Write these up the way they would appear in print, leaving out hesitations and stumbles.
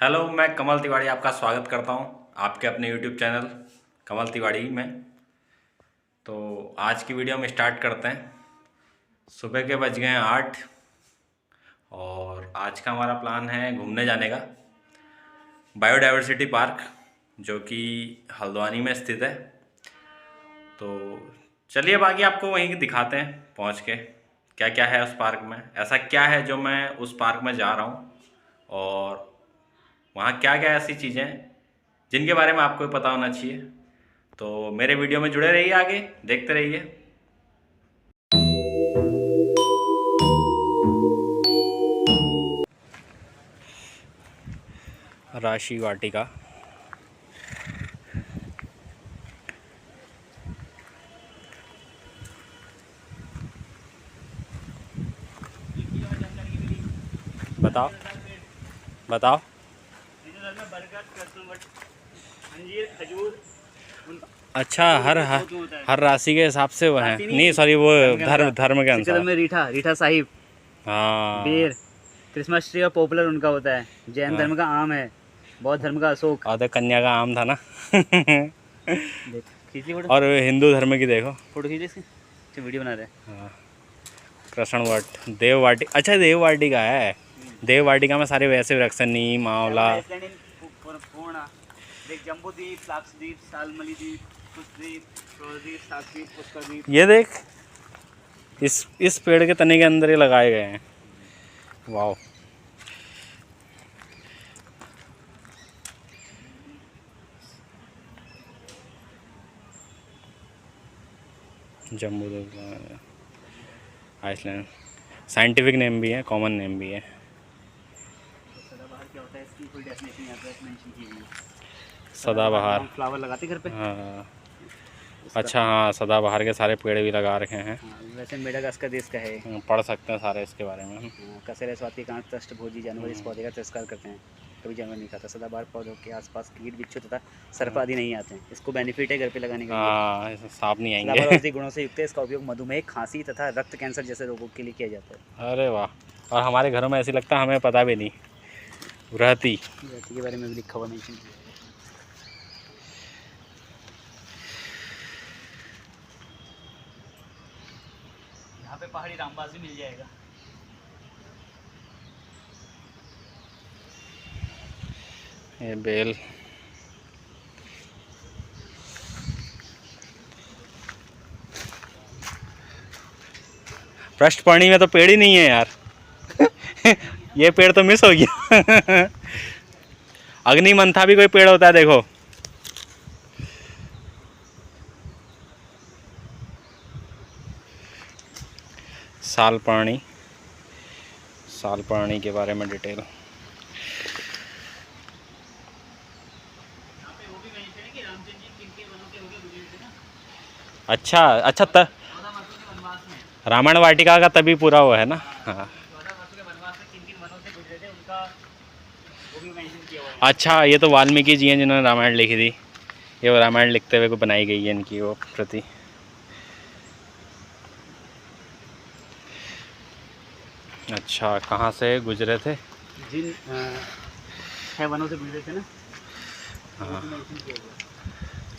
Hello, मैं कमल तिवारी आपका स्वागत करता हूं आपके अपने यूट्यूब चैनल कमल तिवारी में। तो आज की वीडियो में स्टार्ट करते हैं। सुबह के बज गए हैं 8 और आज का हमारा प्लान है घूमने जाने का बायोडायवर्सिटी पार्क, जो कि हल्द्वानी में स्थित है। तो चलिए बाकी आपको वहीं दिखाते हैं पहुंच के क्या क्या है उस पार्क में, ऐसा क्या है जो मैं उस पार्क में जा रहा हूं और वहाँ क्या क्या ऐसी चीज़ें हैं जिनके बारे में आपको पता होना चाहिए। तो मेरे वीडियो में जुड़े रहिए, आगे देखते रहिए। राशि वाटिका, बताओ बताओ। अच्छा, हर राशि के हिसाब से वो है। नहीं सॉरी, वो धर्म के अनुसार में रीठा साहिब, हाँ। बेर, क्रिसमस ट्री और पॉपुलर उनका होता है। जैन धर्म का आम है, बौद्ध धर्म का अशोक। और कन्या का आम था ना। देख खींच ली फोटो। और हिंदू धर्म की देखो, फोटो खींच इसकी, तो वीडियो बना रहे हैं। हाँ। कृष्ण वट, देव वाटी, अच्छा देव वाटिका है। देव वाटिका में सारे वैसे वृक्ष, नीम, आंवला। देख, जम्बूद्वीप, साक्षद्वीप, सालमली द्वीप, कुशद्वीप, श्रोरद्वीप, सातद्वीप, पुष्करद्वीप। ये देख, इस पेड़ के तने के अंदर ही लगाए गए हैं। वाह। जम्बू आइसलैंड साइंटिफिक नेम भी है, कॉमन नेम भी है। सदाबहार क्या होता है, इसकी फुल डेफिनेशन यहाँ पे मेंशन की हुई है। सदाबहार फ्लावर लगाते घर पे। हाँ। अच्छा हाँ, सदाबहार के सारे पेड़ भी लगा रखे हैं। वैसे मेडागास्कर देश का है। पढ़ सकते हैं सारे इसके बारे में। कसेले स्वाति कांट अष्टभुजी जानवर इस पौधे का तिरस्कार करते हैं, कभी जानवर नहीं खाता। सदाबहार पौधों के आसपास कीट, बिच्छू तथा सर्प आदि नहीं आते हैं। इसको बेनिफिट है घर पे लगाने का। हाँ, सांप नहीं आएंगे। सदाबहार औषधि गुणों से युक्त है। इसका उपयोग मधुमेह, खांसी तथा रक्त कैंसर जैसे रोगों के लिए किया जाता है। अरे वाह। और हमारे घरों में ऐसी लगता है हमें पता भी नहीं रहती के बारे में भी लिखा हुआ मेंशन किया है। यहाँ पे पहाड़ी रामबाग भी मिल जाएगा। ये बेल, पृष्ठपर्णी में तो पेड़ ही नहीं है यार। ये पेड़ तो मिस हो गया। अग्निमंथा भी कोई पेड़ होता है, देखो। सालपर्णी, सालपर्णी के बारे में डिटेल। अच्छा अच्छा, रामायण वाटिका का तभी पूरा हुआ है ना। हाँ अच्छा, ये तो वाल्मीकि जी हैं जिन्होंने रामायण लिखी थी। ये वो रामायण लिखते हुए को बनाई गई है इनकी वो प्रति। अच्छा, कहाँ से गुजरे थे? जिन 6 वनों से गुजरे थे ना। हाँ,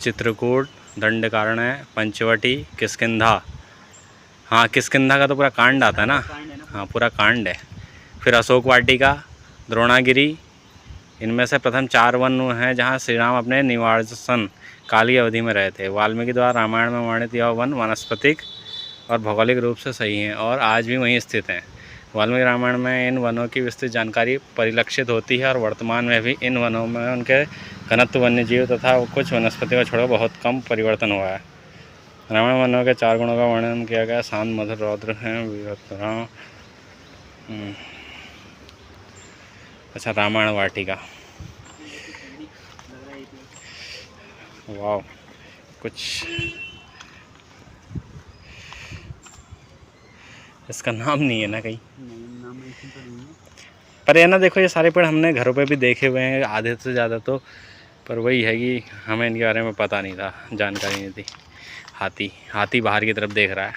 चित्रकूट, दंडकारण्य, पंचवटी, किष्किंधा। हाँ, किष्किंधा का तो पूरा कांड आता है ना। हाँ, पूरा कांड है। फिर अशोक वाटिका, द्रोणागिरी। इनमें से प्रथम 4 वन हैं जहाँ श्री राम अपने निवासन काल की अवधि में रहे थे। वाल्मीकि द्वारा रामायण में वर्णित यह वन वानस्पतिक और भौगोलिक रूप से सही हैं और आज भी वहीं स्थित हैं। वाल्मीकि रामायण में इन वनों की विस्तृत जानकारी परिलक्षित होती है और वर्तमान में भी इन वनों में उनके घनत्व, वन्यजीव तथा कुछ वनस्पतियों को छोड़कर बहुत कम परिवर्तन हुआ है। रामायण वनों के 4 गुणों का वर्णन किया गया। शांत, मधुर, रौद्र हैं। अच्छा, रामायण वाटिका। वाह, कुछ इसका नाम नहीं है ना कहीं। नाम मेंशन तो नहीं है, पर ये ना देखो, ये सारे पेड़ हमने घरों पे भी देखे हुए हैं आधे से ज़्यादा तो। पर वही है कि हमें इनके बारे में पता नहीं था, जानकारी नहीं थी। हाथी बाहर की तरफ देख रहा है।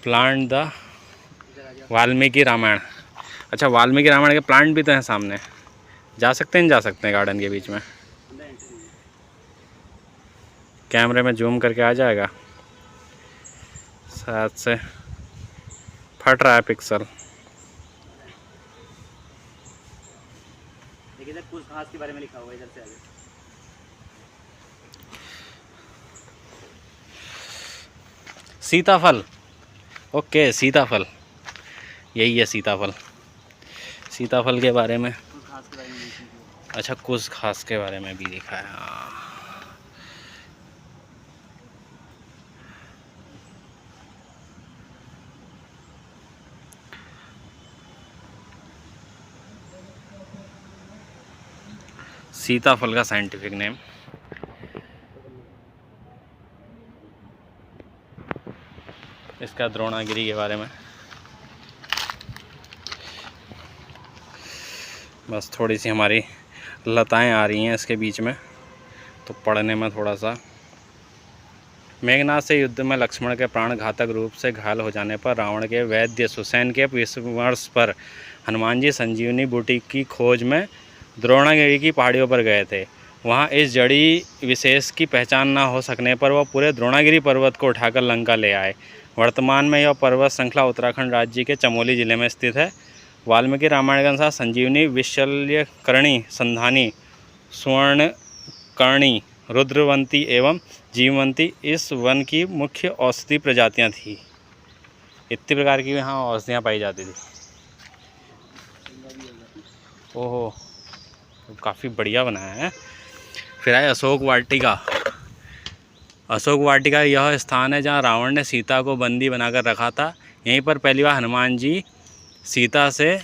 Plant the Valmiki Ramayana. अच्छा, वाल्मीकि रामायण के प्लांट भी तो हैं सामने, जा सकते हैं, जा सकते हैं गार्डन के बीच में। अंदर एंट्री नहीं है। कैमरे में जूम करके आ जाएगा, शायद से फट रहा है पिक्सल। देखिए इधर कुछ घास के बारे में लिखा हुआ है, इधर से आगे। सीताफल, ओके, सीताफल, यही है सीताफल। सीताफल के बारे में, कुछ घास के बारे में mention किया है। अच्छा, कुछ खास के बारे में भी लिखा है, हाँ। सीताफल का साइंटिफिक नेम, इसका द्रोणागिरी के बारे में बस थोड़ी सी हमारी लताएं आ रही हैं इसके बीच में, तो पढ़ने में थोड़ा सा। मेघनाद से युद्ध में लक्ष्मण के प्राण घातक रूप से घायल हो जाने पर रावण के वैद्य सुसैन के विमर्श पर हनुमान जी संजीवनी बूटी की खोज में द्रोणागिरी की पहाड़ियों पर गए थे। वहां इस जड़ी विशेष की पहचान न हो सकने पर वह पूरे द्रोणागिरी पर्वत को उठाकर लंका ले आए। वर्तमान में यह पर्वत श्रृंखला उत्तराखंड राज्य के चमोली जिले में स्थित है। वाल्मीकि रामायण के अनुसार संजीवनी, विशल्यकर्णी, संधानी, सुवर्णकर्णी, रुद्रवंती एवं जीवंती इस वन की मुख्य औषधि प्रजातियां थी। इतनी प्रकार की यहाँ औषधियाँ पाई जाती थी। ओहो, काफ़ी बढ़िया बनाया है। फिर आए अशोक वाटिका। अशोक वाटिका यह स्थान है जहाँ रावण ने सीता को बंदी बनाकर रखा था। यहीं पर पहली बार हनुमान जी सीता से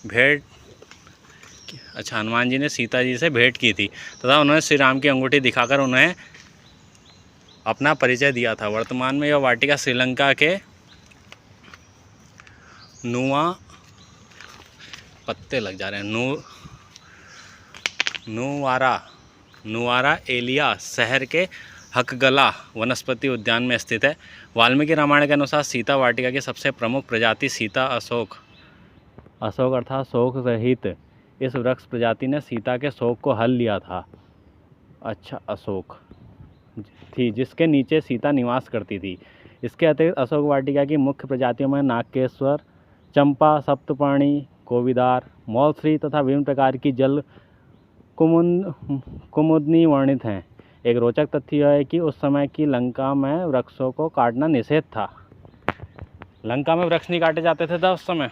भेंट, अच्छा, हनुमान जी ने सीता जी से भेंट की थी तथा उन्होंने श्री राम की अंगूठी दिखाकर उन्हें अपना परिचय दिया था। वर्तमान में यह वाटिका श्रीलंका के नुआ, पत्ते लग जा रहे हैं, नुआरा एलिया शहर के हकगला वनस्पति उद्यान में स्थित है। वाल्मीकि रामायण के अनुसार सीता वाटिका की सबसे प्रमुख प्रजाति सीता अशोक अर्थात शोक रहित इस वृक्ष प्रजाति ने सीता के शोक को हल लिया था। अच्छा, अशोक थी जिसके नीचे सीता निवास करती थी। इसके अतिरिक्त अशोक वाटिका की मुख्य प्रजातियों में नागकेश्वर, चंपा, सप्तपर्णी, कोविदार, मौलश्री तथा विभिन्न प्रकार की जल कुमुदनी वर्णित हैं। एक रोचक तथ्य यह है कि उस समय की लंका में वृक्षों को काटना निषेध था। लंका में वृक्ष नहीं काटे जाते थे उस समय।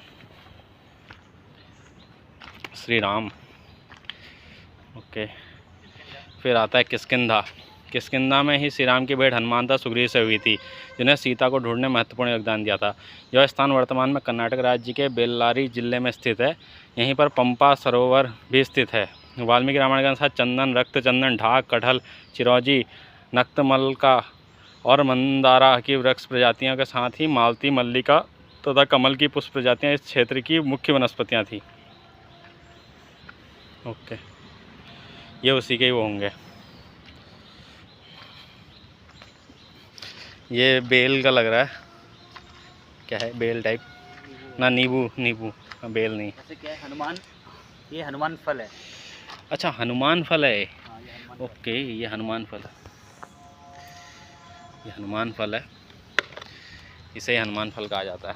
श्री राम, ओके। फिर आता है किष्किंधा। किष्किंधा में ही श्री राम की भेंट हनुमानता सुग्रीव से हुई थी, जिन्हें सीता को ढूंढने में महत्वपूर्ण योगदान दिया था। यह स्थान वर्तमान में कर्नाटक राज्य के बेल्लारी जिले में स्थित है। यहीं पर पंपा सरोवर भी स्थित है। वाल्मीकि रामायण के अनुसार चंदन, रक्त चंदन, ढाक, कटहल, चिरौंजी, नक्तमलका और मंदारा की वृक्ष प्रजातियों के साथ ही मालती, मल्लिका तथा कमल की पुष्प प्रजातियाँ इस क्षेत्र की मुख्य वनस्पतियाँ थीं। ओके, ये उसी के ही वो होंगे। ये बेल का लग रहा है, क्या है, बेल टाइप ना, नींबू, बेल नहीं। ऐसे क्या है, हनुमान, ये हनुमान फल है। अच्छा, हनुमान फल है। हाँ, ये हनुमान ओके, ये हनुमान फल है, ये हनुमान फल है, इसे हनुमान फल कहा जाता है।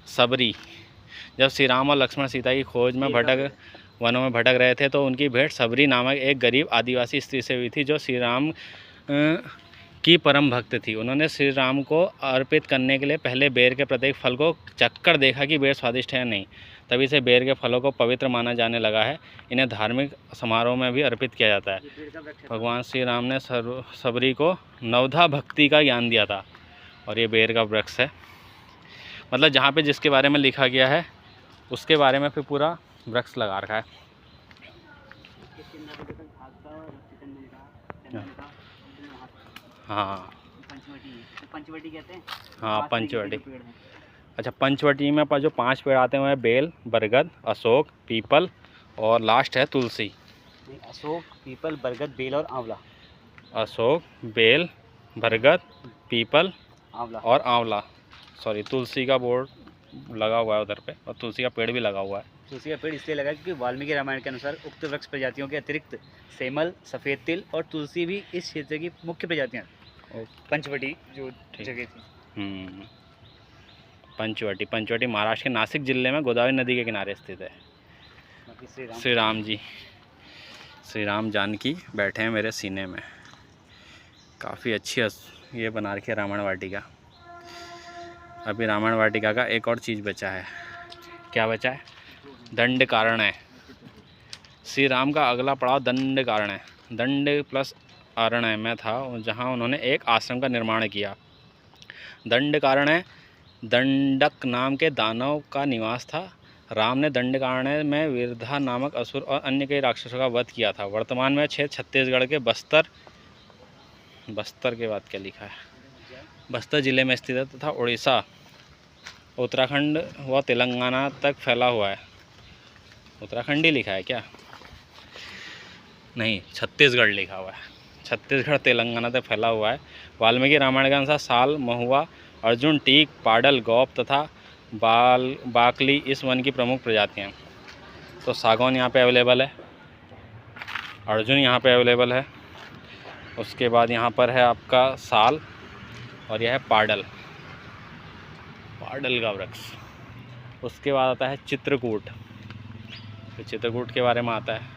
सबरी। जब श्री राम और लक्ष्मण सीता की खोज में वनों में भटक रहे थे तो उनकी भेंट सबरी नामक एक गरीब आदिवासी स्त्री से हुई थी जो श्री राम की परम भक्त थी। उन्होंने श्री राम को अर्पित करने के लिए पहले बेर के प्रत्येक फल को चखकर देखा कि बेर स्वादिष्ट है या नहीं। तभी से बेर के फलों को पवित्र माना जाने लगा है। इन्हें धार्मिक समारोह में भी अर्पित किया जाता है। भगवान श्री राम ने सबरी को नवधा भक्ति का ज्ञान दिया था और ये बेर का वृक्ष है। मतलब जहाँ पे जिसके बारे में लिखा गया है उसके बारे में फिर पूरा वृक्ष लगा रखा है। हाँ, पंचवटी कहते हैं। हाँ, पंचवटी। अच्छा, पंचवटी में जो 5 पेड़ आते हैं बेल, बरगद, अशोक, पीपल और लास्ट है तुलसी। अशोक, पीपल, बरगद, बेल और आंवला। अशोक, बेल, बरगद, पीपल, आंवला और आंवला। सॉरी, तुलसी का बोर्ड लगा हुआ है उधर पे, और तुलसी का पेड़ भी लगा हुआ है। तुलसी का पेड़ इसलिए लगा क्योंकि वाल्मीकि रामायण के अनुसार उक्त वृक्ष प्रजातियों के अतिरिक्त सेमल, सफ़ेद तिल और तुलसी भी इस क्षेत्र की मुख्य प्रजातियाँ। पंचवटी जो जगह थी। पंचवटी, पंचवटी महाराष्ट्र के नासिक जिले में गोदावरी नदी के किनारे स्थित है। श्री राम जी, श्री राम जानकी बैठे हैं मेरे सीने में। काफ़ी अच्छी ये बना रखी है रामायण वाटिका। अभी रामायण वाटिका का एक और चीज़ बचा है। क्या बचा है? दंड कारण है। श्री राम का अगला पड़ाव दंड कारण है। दंड प्लस अरण्य में था, जहाँ उन्होंने एक आश्रम का निर्माण किया। दंड कारण है, दंडक नाम के दानव का निवास था। राम ने दंडकारण्य में वीरधा नामक असुर और अन्य कई राक्षसों का वध किया था। वर्तमान में छत्तीसगढ़ के बस्तर के बाद क्या लिखा है, बस्तर जिले में स्थित है तथा उड़ीसा, उत्तराखंड व तेलंगाना तक फैला हुआ है। उत्तराखंड ही लिखा है क्या? नहीं, छत्तीसगढ़ लिखा हुआ है। छत्तीसगढ़ तेलंगाना तक फैला हुआ है। वाल्मीकि रामायण के अनुसार साल, महुआ, अर्जुन, टीक, पाडल, गौप तथा बाकली इस वन की प्रमुख प्रजातियाँ हैं। तो सागौन यहाँ पे अवेलेबल है, अर्जुन यहाँ पे अवेलेबल है, उसके बाद यहाँ पर है आपका साल, और यह है पाडल का वृक्ष। उसके बाद आता है चित्रकूट। तो चित्रकूट के बारे में आता है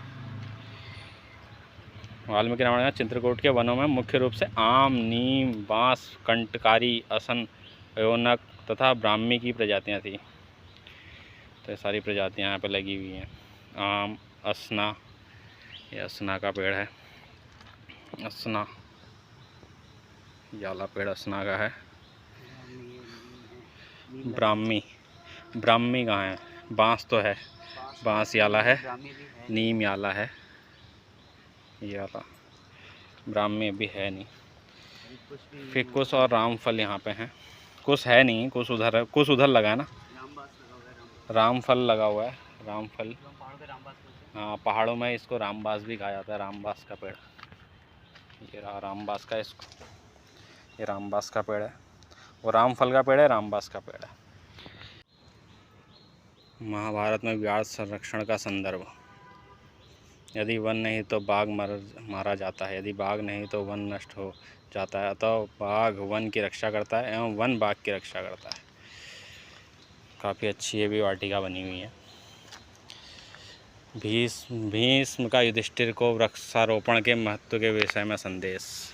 वाल्मीकि रामायण में। चित्रकूट के वनों में मुख्य रूप से आम, नीम, बांस, कंटकारी, असन, योनक तथा ब्राह्मी की प्रजातियां थी। तो ये सारी प्रजातियां यहाँ पे लगी हुई हैं। आम, असना, ये असना का पेड़ है। असना, याला पेड़ असना का है। ब्राह्मी कहाँ है? बांस तो है, बांस याला है, नीम याला है, याला। ब्राह्मी भी है नहीं। फिर कुश और रामफल यहाँ पे हैं। कुश है नहीं, कुश उधर है, कुश उधर लगा है ना। रामफल लगा हुआ है, रामफल। हाँ, पहाड़ों में इसको रामबास भी कहा जाता है, रामबास का पेड़। ये रहा रामबास का, इसको ये रामबास का पेड़ है। वो रामफल का पेड़ है, रामबास का पेड़ है। महाभारत में व्याघ्र संरक्षण का संदर्भ। यदि वन नहीं तो बाघ मारा जाता है, यदि बाघ नहीं तो वन नष्ट हो जाता है। अतः बाघ वन की रक्षा करता है एवं वन बाघ की रक्षा करता है। काफ़ी अच्छी ये भी वाटिका बनी हुई है। भीष्म का युधिष्ठिर को वृक्षारोपण के महत्व के विषय में संदेश।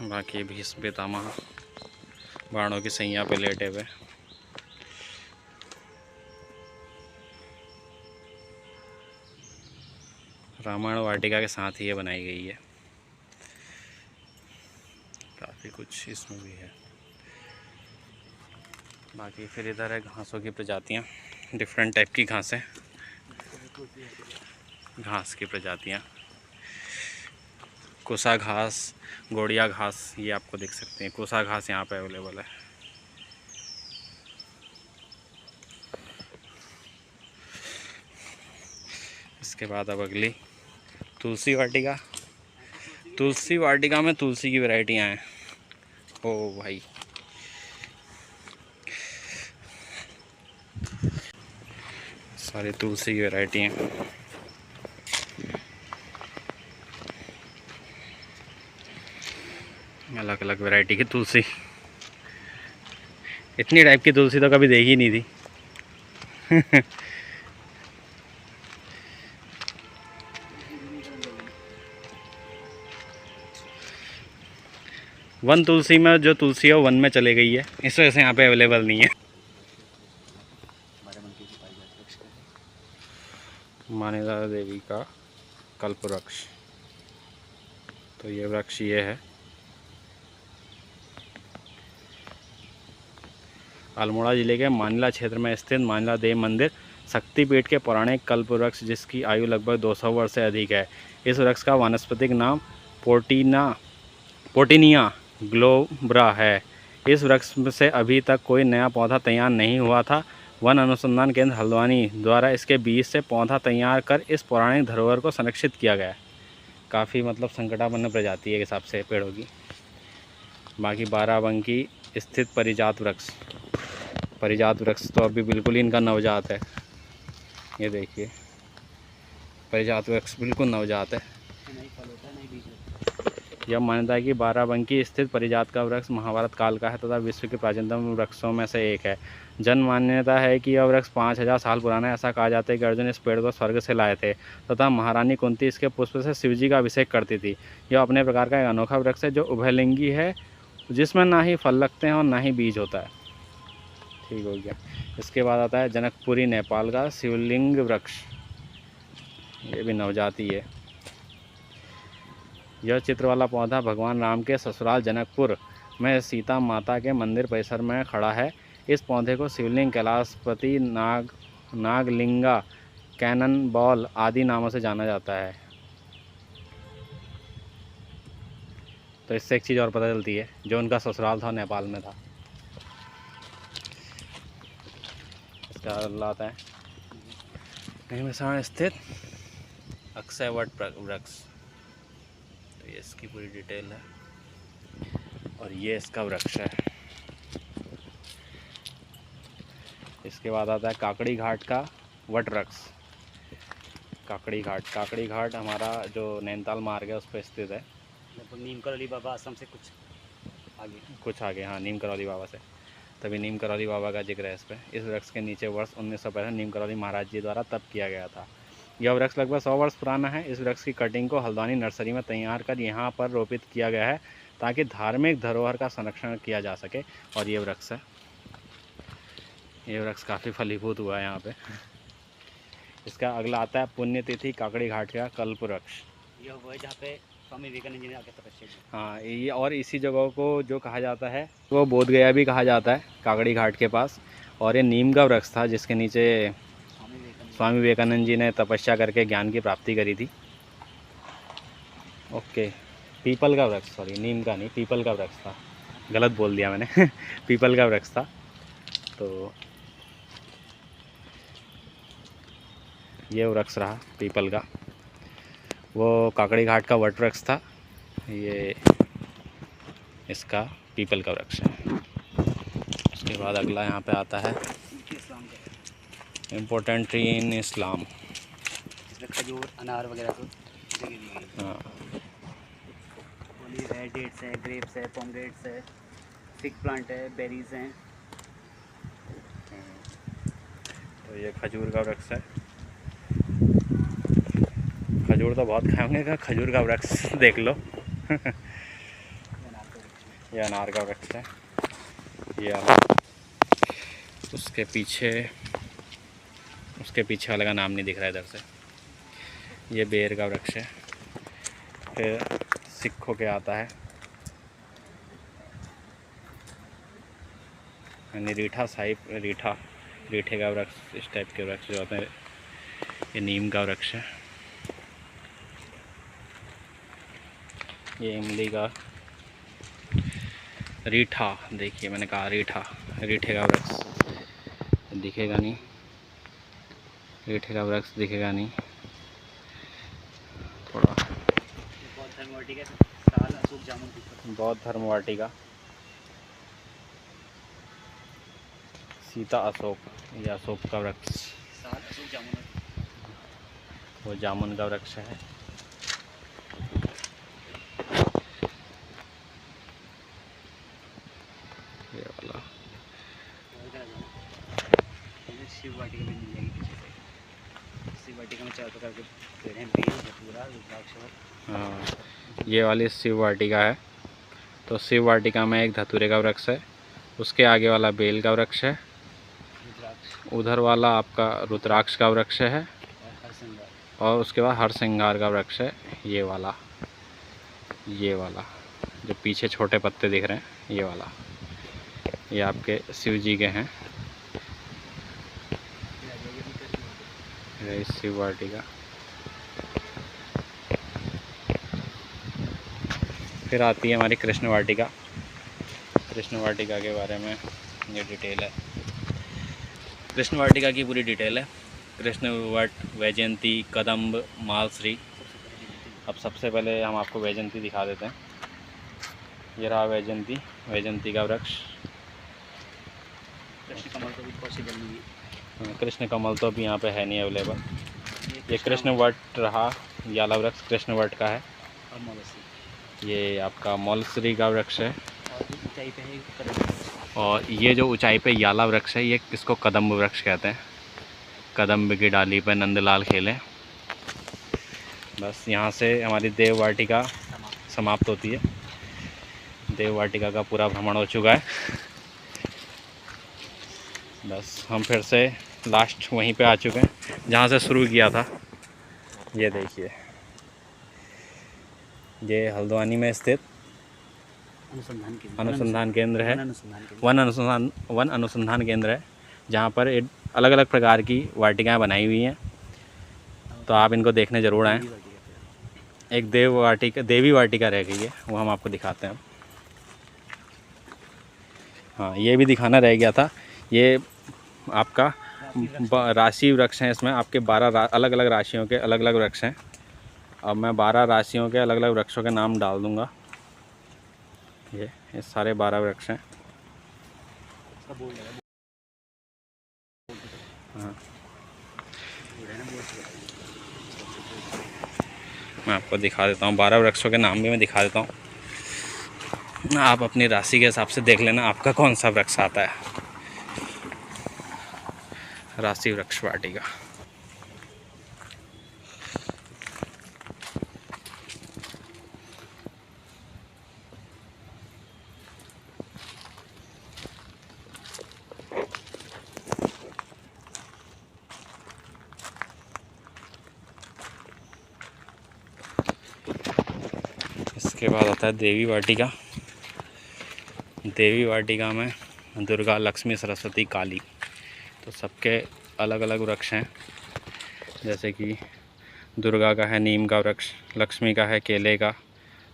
बाकी भीष्म पितामह बाणों की सैया पे लेटे हुए। रामायण वाटिका के साथ ही ये बनाई गई है। काफ़ी कुछ इसमें भी है। बाकी फिर इधर है घासों की प्रजातियाँ, डिफरेंट टाइप की घासें, घास की प्रजातियाँ। कुसा घास, गोड़िया घास, ये आपको दिख सकते हैं। कुसा घास यहाँ पे अवेलेबल है। इसके बाद अब अगली तुलसी वाटिका। तुलसी वाटिका में तुलसी की वैरायटियाँ हैं। ओ भाई, सारी तुलसी की वैरायटी हैं। अलग अलग वैरायटी की तुलसी। इतनी टाइप की तुलसी तो कभी देखी नहीं थी। वन तुलसी में जो तुलसी है वो वन में चले गई है, इस वजह से यहाँ पे अवेलेबल नहीं है। मान्यता देवी का कल्प वृक्ष। तो ये वृक्ष ये है। अल्मोड़ा जिले के मानिला क्षेत्र में स्थित मानिला देव मंदिर शक्तिपीठ के पौराणिक कल्प वृक्ष जिसकी आयु लगभग 200 वर्ष से अधिक है। इस वृक्ष का वानस्पतिक नाम पोर्टिनिया ग्लोब्रा है। इस वृक्ष से अभी तक कोई नया पौधा तैयार नहीं हुआ था। वन अनुसंधान केंद्र हल्द्वानी द्वारा इसके बीज से पौधा तैयार कर इस पौराणिक धरोहर को संरक्षित किया गया है। काफ़ी मतलब संकटापन्न प्रजाति के हिसाब से पेड़ों की। बाकी बाराबंकी स्थित परिजात वृक्ष तो अभी बिल्कुल ही इनका नवजात है। ये देखिए परिजात वृक्ष बिल्कुल नवजात है। यह मान्यता है कि बाराबंकी स्थित परिजात का वृक्ष महाभारत काल का है तथा विश्व के प्राचीनतम वृक्षों में से एक है। जन मान्यता है कि यह वृक्ष 5000 साल पुराना है। ऐसा कहा जाता है कि अर्जुन इस पेड़ को स्वर्ग से लाए थे तथा महारानी कुंती इसके पुष्प से शिवजी का अभिषेक करती थी। यह अपने प्रकार का एक अनोखा वृक्ष है जो उभयलिंगी है, जिसमें ना ही फल लगते हैं और ना ही बीज होता है। ठीक हो गया। इसके बाद आता है जनकपुरी नेपाल का शिवलिंग वृक्ष। ये भी नवजाति है। यह चित्र वाला पौधा भगवान राम के ससुराल जनकपुर में सीता माता के मंदिर परिसर में खड़ा है। इस पौधे को शिवलिंग, कैलाशपति, नागलिंगा, कैनन बॉल आदि नामों से जाना जाता है। तो इससे एक चीज़ और पता चलती है, जो उनका ससुराल था नेपाल में था। इसका आता है हिमसाण स्थित अक्षयवट वृक्ष। तो ये इसकी पूरी डिटेल है और ये इसका वृक्ष है। इसके बाद आता है काकड़ी घाट का वट वृक्ष। काकड़ी घाट हमारा जो नैनीताल मार्ग है उस पर स्थित है। लगभग नीम करौली बाबा आश्रम से कुछ आगे। हाँ, नीम करौली बाबा से, तभी नीम करौली बाबा का जिक्र है इस पर। इस वृक्ष के नीचे वर्ष 1965 नीम करौली महाराज जी द्वारा तप किया गया था। यह वृक्ष लगभग 100 वर्ष पुराना है। इस वृक्ष की कटिंग को हल्द्वानी नर्सरी में तैयार कर यहाँ पर रोपित किया गया है ताकि धार्मिक धरोहर का संरक्षण किया जा सके। और ये वृक्ष है। ये वृक्ष काफ़ी फलीभूत हुआ है यहाँ पे। इसका अगला आता है पुण्यतिथि काकड़ी घाट का कल्प वृक्ष। यह वो है जहाँ पे स्वामी विवेकानंद जी ने आके तपस्या की। हाँ, ये और इसी जगह को जो कहा जाता है वो बोध गया भी कहा जाता है, काकड़ी घाट के पास। और ये नीम का वृक्ष था जिसके नीचे स्वामी विवेकानंद जी ने तपस्या करके ज्ञान की प्राप्ति करी थी। ओके, पीपल का वृक्ष, सॉरी नीम का नहीं, पीपल का वृक्ष था, गलत बोल दिया मैंने पीपल का वृक्ष था। तो ये वृक्ष रहा पीपल का, वो काकड़ी घाट का वट वृक्ष था। ये इसका पीपल का वृक्ष है। उसके बाद अगला यहाँ पे आता है इम्पोर्टेंट ट्री इन इस्लाम। इसमें खजूर, अनार वगैरह तो जगह दी गई। हाँ, ओलिव है, डेट्स है, ग्रेप्स है, पोमग्रेट्स है, फिग प्लांट है, बेरीज हैं। तो ये खजूर का वृक्ष है। खजूर तो बहुत खाए होंगे, खजूर का वृक्ष देख लो ये अनार का वृक्ष है। ये उसके पीछे वाले का नाम नहीं दिख रहा है इधर से। ये बेर का वृक्ष है। फिर सिक्खों के आता है रीठे का वृक्ष। इस टाइप के वृक्ष जो होते हैं। ये नीम का वृक्ष है। ये इमली का रीठा, देखिए मैंने कहा रीठे का वृक्ष दिखेगा नहीं, रीठे का वृक्ष दिखेगा नहीं थोड़ा। बौद्ध धर्म वाटिका सीता अशोक, ये अशोक का वृक्ष। वो जामुन का वृक्ष है। ये वाला शिव वाटिका में मिल जाएगी पीछे से। शिव वाटिका में 4 प्रकार के पेड़ हैं, बेल, धतूरा, रुद्राक्ष। हाँ, ये वाली शिव वाटिका है। तो शिव वाटिका में एक धतूरे का वृक्ष है, उसके आगे वाला बेल का वृक्ष है, उधर वाला आपका रुद्राक्ष का वृक्ष है और उसके बाद हरसिंगार का वृक्ष है। ये वाला जो पीछे छोटे पत्ते दिख रहे हैं, ये वाला। ये आपके शिव जी के हैं, शिव वाटिका। फिर आती है हमारी कृष्ण वाटिका। कृष्ण वाटिका के बारे में ये डिटेल है, कृष्ण वाटिका की पूरी डिटेल है। कृष्ण वट, वैजयंती, कदम्ब, मालश्री। अब सबसे पहले हम आपको वैजयंती दिखा देते हैं। ये रहा वैजयंती, वैजयंती का वृक्ष। कृष्ण कमल तो अभी यहाँ पे है नहीं अवेलेबल। ये कृष्ण वट रहा, याला वृक्ष कृष्ण वट का है। ये आपका मौलश्री का वृक्ष है। और ये जो ऊंचाई पे याला वृक्ष है, ये इसको कदम्ब वृक्ष कहते हैं। कदम्ब की डाली पर नंदलाल खेले। बस यहाँ से हमारी देव वाटिका समाप्त होती है। देव वाटिका का पूरा भ्रमण हो चुका है। बस हम फिर से लास्ट वहीं पे आ चुके हैं जहाँ से शुरू किया था। ये देखिए, ये हल्द्वानी में स्थित अनुसंधान केंद्र है, वन अनुसंधान केंद्र है, जहाँ पर अलग अलग प्रकार की वाटिकाएँ बनाई हुई हैं। तो आप इनको देखने ज़रूर आएँ। एक देवी वाटिका रह गई है, वो हम आपको दिखाते हैं। हाँ, ये भी दिखाना रह गया था। ये आपका राशि वृक्ष हैं, इसमें आपके 12 अलग अलग राशियों के अलग अलग वृक्ष हैं। अब मैं 12 राशियों के अलग अलग वृक्षों के नाम डाल दूँगा। ये सारे 12 वृक्ष हैं। हाँ, मैं आपको दिखा देता हूँ, 12 वृक्षों के नाम भी मैं दिखा देता हूँ। आप अपनी राशि के हिसाब से देख लेना आपका कौन सा वृक्ष आता है। राशि वृक्ष वाटिका। इसके बाद आता है देवी वाटिका। देवी वाटिका में दुर्गा, लक्ष्मी, सरस्वती, काली, तो सबके अलग अलग वृक्ष हैं। जैसे कि दुर्गा का है नीम का वृक्ष, लक्ष्मी का है केले का,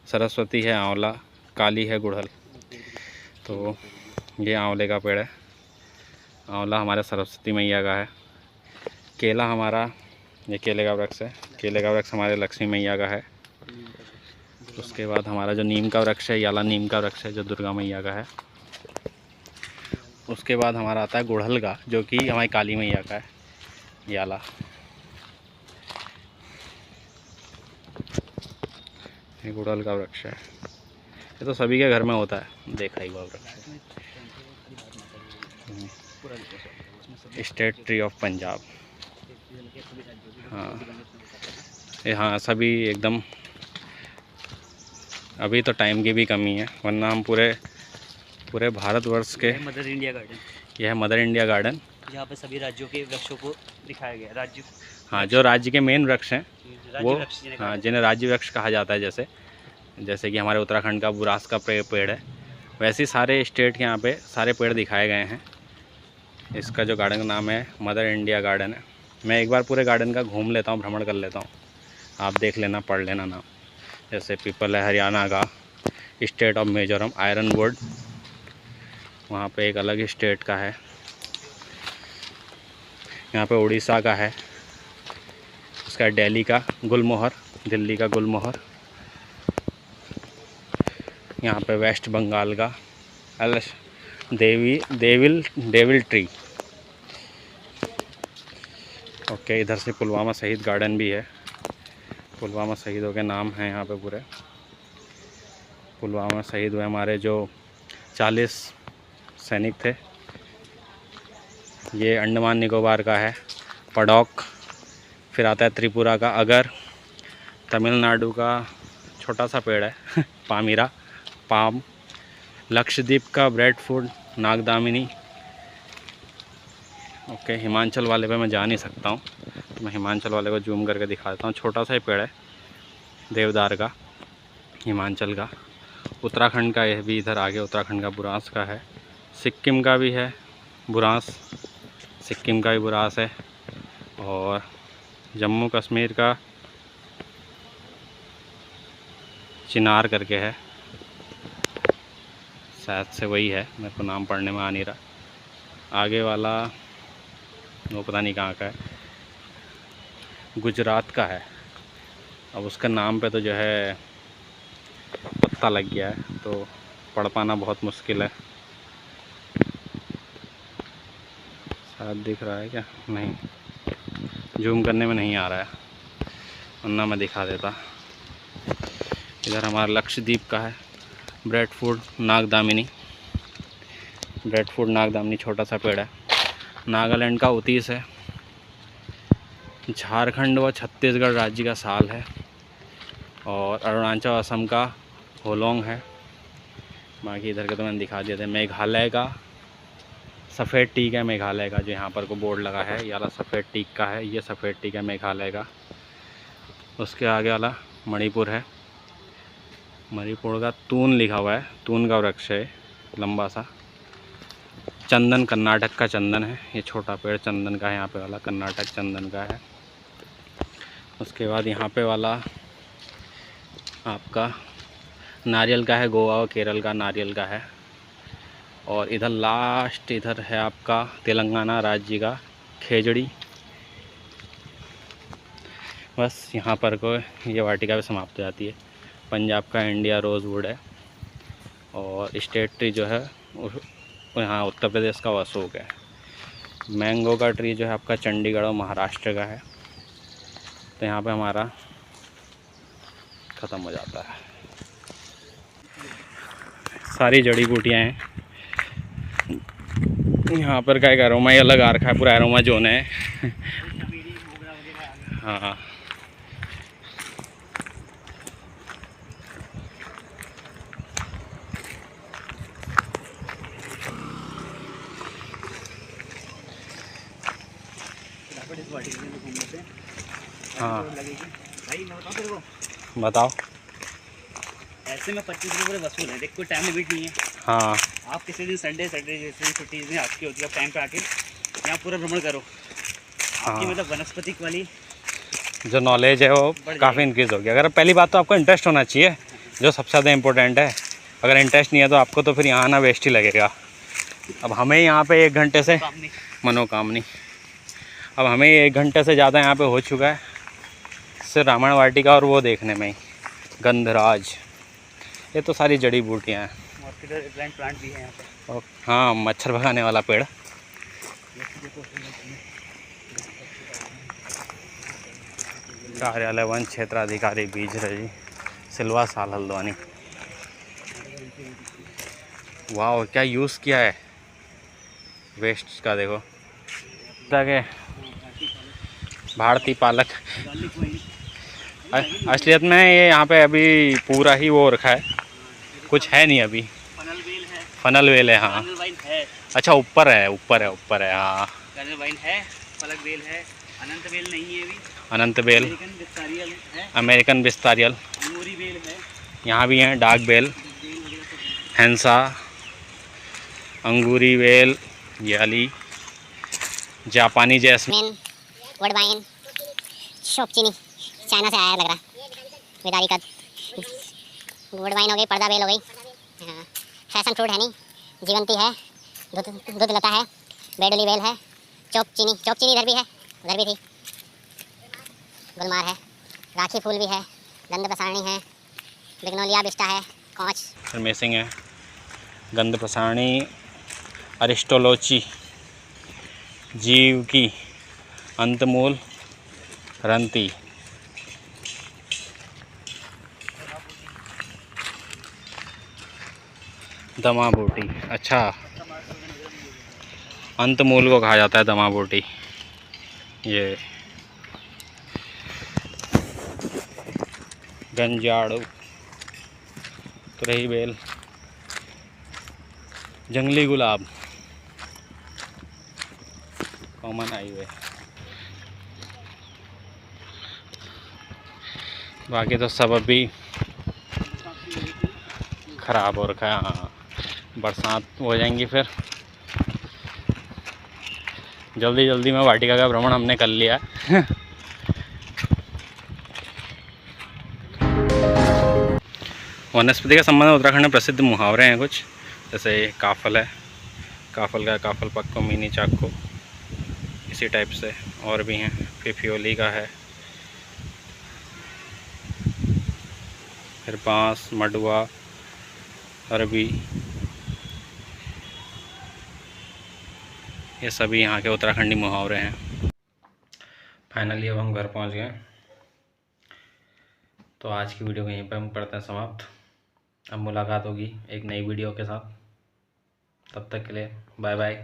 सरस्वती है आंवला, काली है गुड़हल। तो ये आंवले का पेड़ है, आंवला हमारे सरस्वती मैया का है। केला हमारा, ये केले का वृक्ष है, केले का वृक्ष हमारे लक्ष्मी मैया का है। उसके बाद हमारा जो नीम का वृक्ष है, याला नीम का वृक्ष है, जो दुर्गा मैया का है। उसके बाद हमारा आता है गुड़हल का, जो कि हमारी काली मैया का है, याला। ये गुड़हल का वृक्ष है, ये तो सभी के घर में होता है, देखा ही हुआ वृक्ष है। State tree of Punjab. हाँ, हाँ सभी एकदम। अभी तो टाइम की भी कमी है, वरना हम पूरे भारतवर्ष के। मदर इंडिया गार्डन, यह है मदर इंडिया गार्डन, जहाँ पे सभी राज्यों के वृक्षों को दिखाया गया। राज्य, हाँ, जो राज्य के मेन वृक्ष हैं वो, हाँ, जिन्हें राज्य वृक्ष कहा जाता है। जैसे कि हमारे उत्तराखंड का बुरास का पेड़ है, वैसे ही सारे स्टेट के यहाँ पे सारे पेड़ दिखाए गए हैं। इसका जो गार्डन का नाम है मदर इंडिया गार्डन है। मैं एक बार पूरे गार्डन का घूम लेता हूँ, भ्रमण कर लेता हूँ, आप देख लेना, पढ़ लेना नाम। जैसे पीपल है हरियाणा का, state of Mizoram, iron would, वहाँ पे एक अलग स्टेट का है। यहाँ पे उड़ीसा का है, उसका दिल्ली का गुलमोहर, दिल्ली का गुलमोहर। यहाँ पे वेस्ट बंगाल का डेविल ट्री। ओके, इधर से पुलवामा शहीद गार्डन भी है। पुलवामा शहीदों के नाम हैं यहाँ पे पूरे। पुलवामा शहीद हुए हमारे जो 40 सैनिक थे। ये अंडमान निकोबार का है पडौक। फिर आता है त्रिपुरा का अगर। तमिलनाडु का छोटा सा पेड़ है पामीरा, पाम। लक्षद्वीप का ब्रेड फूड, नागदामिनी। ओके, हिमाचल वाले पे मैं जा नहीं सकता हूँ, तो मैं हिमाचल वाले को जूम करके दिखाता हूँ। छोटा सा ही पेड़ है देवदार का, हिमाचल का। उत्तराखंड का, यह भी इधर आगे उत्तराखंड का बुरांस का है। सिक्किम का भी है बुरांस, सिक्किम का भी बुरांस है। और जम्मू कश्मीर का चिनार करके है, शायद से वही है, मेरे को नाम पढ़ने में आ नहीं रहा। आगे वाला वो पता नहीं कहाँ का है, गुजरात का है। अब उसका नाम पे तो जो है पत्ता लग गया है, तो पढ़ पाना बहुत मुश्किल है। शायद दिख रहा है क्या? नहीं, जूम करने में नहीं आ रहा है, वरना मैं दिखा देता। इधर हमारा लक्षद्वीप का है ब्रेडफ्रूट नागदामिनी। ब्रेडफ्रूट नागदामिनी छोटा सा पेड़ है। नागालैंड का उतीस है। झारखंड व छत्तीसगढ़ राज्य का साल है। और अरुणाचल असम का होलोंग है। बाकी इधर के तो मैंने दिखा दिए थे। मेघालय का सफ़ेद टीक है, मेघालय का, जो यहाँ पर को बोर्ड लगा है ये वाला सफ़ेद टीक का है। ये सफ़ेद टीक है मेघालय का। उसके आगे वाला मणिपुर है। मणिपुर का तून लिखा हुआ है, तून का वृक्ष है लंबा सा। चंदन कर्नाटक का चंदन है, ये छोटा पेड़ चंदन का है। यहाँ पे वाला कर्नाटक चंदन का है। उसके बाद यहाँ पे वाला आपका नारियल का है, गोवा और केरल का नारियल का है। और इधर लास्ट इधर है आपका तेलंगाना राज्य का खेजड़ी। बस यहाँ पर को ये वाटिका भी समाप्त हो जाती है। पंजाब का इंडिया रोज़वुड है। और स्टेट ट्री जो है यहाँ उत्तर प्रदेश का अशोक है। मैंगो का ट्री जो है आपका चंडीगढ़ और महाराष्ट्र का है। तो यहाँ पे हमारा ख़त्म हो जाता है। सारी जड़ी बूटियाँ हैं यहाँ पर। का एक एरोमा ही अलग आ रखा है, पूरा एरोमा जोन है। हाँ, हाँ भाई मैं बताऊँ तेरे को, बताओ। ऐसे में 25 रुपये वसूल है। देख कोई टाइम लिमिट नहीं है। हाँ, आप किसी दिन संडे जैसे छुट्टी जिस दिन आपकी होती है, आप टाइम पे आके यहाँ पूरा भ्रमण करो। आपकी मतलब वनस्पति वाली जो नॉलेज है वो काफ़ी इंक्रीज़ हो गया। अगर पहली बात तो आपको इंटरेस्ट होना चाहिए, जो सबसे ज़्यादा इम्पोर्टेंट है। अगर इंटरेस्ट नहीं है तो आपको तो फिर यहाँ आना वेस्ट ही लगेगा। अब हमें यहाँ पे 1 घंटे से मनोकामनी, अब हमें 1 घंटे से ज़्यादा यहाँ पे हो चुका है सिर्फ रामायण वाटिका और वो देखने में ही। गंधराज, ये तो सारी जड़ी बूटियाँ हैं। प्लांट भी है यहाँ पे। और हाँ, मच्छर भगाने वाला पेड़। कार्यालय वन क्षेत्राधिकारी बीज रजी, सिलवा साल हल्द्वानी। वाह, क्या यूज़ किया है वेस्ट का, देखो। ताकि भारतीय पालक असलियत में ये यहाँ पे अभी पूरा ही वो रखा है, कुछ है नहीं अभी। फनल वेल है, हाँ। अच्छा, ऊपर है, ऊपर है, ऊपर है, हाँ। है, पलक बेल है, अनंत बेल नहीं है अभी। अनंत बेल, अमेरिकन विस्तारियल, अंगूरी बेल है, यहाँ भी हैं। डाक बेल, हैंसा, अंगूरी बेल, ये वाली जापानी जैस्मिन, वुडवाइन, शोकचीनी, चाइना से आया लग रहा। विदारी का वुडवाइन हो गई, पर्दा बेल हो गई, हाँ। फैशन फ्रूट है नहीं, जीवंती है, दूध लता है, बेडुली बेल है, चोपचीनी इधर भी है, उधर भी थी। गुलमार है, राखी फूल भी है, गंध प्रसारणी है, बिग्नोलिया बिस्टा है, कौच मिसिंग है, गंध प्रसारणी, अरिस्टोलोची, जीव की, अंतमूल, रंती। दमा बूटी, अच्छा, अंतमूल को कहा जाता है दमा बूटी। ये गंजाड़ू, तुरही बेल, जंगली गुलाब, कॉमन हाईवे। बाकी तो सब अभी ख़राब हो रखा है, हाँ। बरसात हो जाएंगी फिर। जल्दी जल्दी में वाटिका का भ्रमण हमने कर लिया। वनस्पति के संबंध में उत्तराखंड में प्रसिद्ध मुहावरे हैं कुछ, जैसे काफल है, काफल का काफल पक्को मीनी चाको, इसी टाइप से और भी हैं। फिफियोली का है, फिर बांस, मडुआ, अरबी, ये सभी यहाँ के उत्तराखंडी मुहावरे हैं। फाइनली अब हम घर पहुँच गए, तो आज की वीडियो को यहीं पर हम करते हैं समाप्त। अब मुलाकात होगी एक नई वीडियो के साथ, तब तक के लिए बाय बाय।